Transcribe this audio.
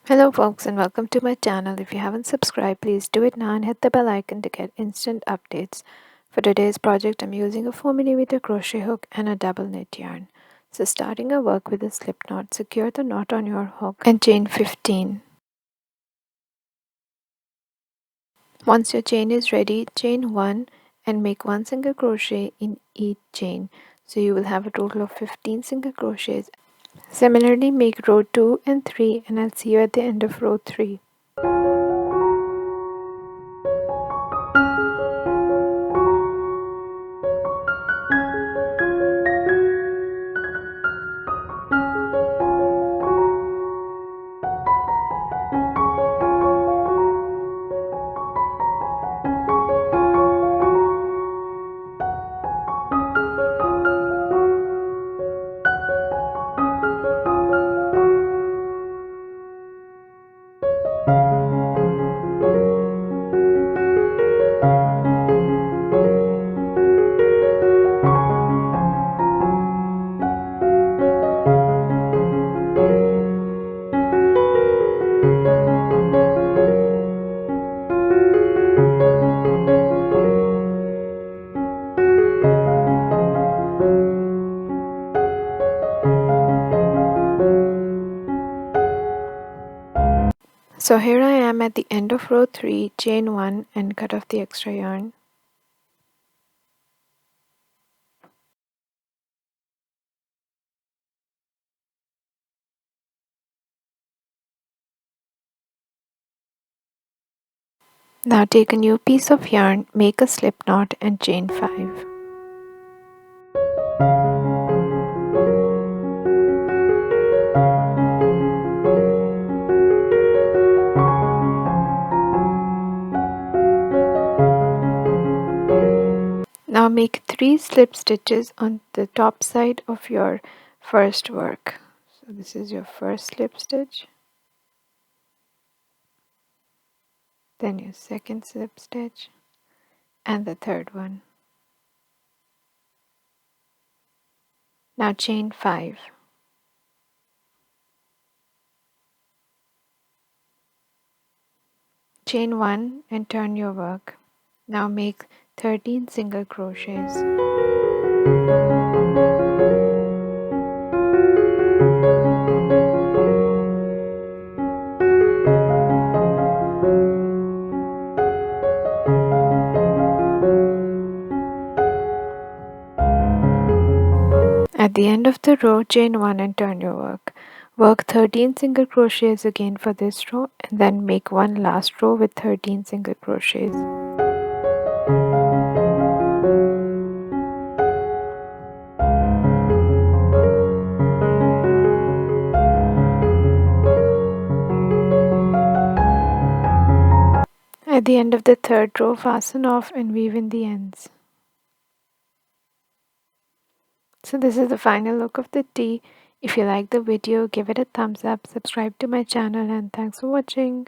Hello folks and welcome to my channel. If you haven't subscribed, please do it now and hit the bell icon to get instant updates. For today's project, I'm using a 4mm crochet hook and a double knit yarn. So starting our work with a slip knot, secure the knot on your hook and chain 15. Once your chain is ready, chain 1 and make 1 single crochet in each chain. So you will have a total of 15 single crochets. Similarly, make row 2 and 3 and I'll see you at the end of row 3. So here I am at the end of row 3, chain 1 and cut off the extra yarn. Now take a new piece of yarn, make a slip knot and chain 5. Now make 3 slip stitches on the top side of your first work. So this is your first slip stitch, then your second slip stitch and the third one. Now chain 5. Chain 1 and turn your work. Now make 13 single crochets. At the end of the row, chain 1 and turn your work. Work 13 single crochets again for this row and then make one last row with 13 single crochets. At the end of the third row, fasten off and weave in the ends. So this is the final look of the tee. If you like the video, give it a thumbs up, subscribe to my channel and thanks for watching.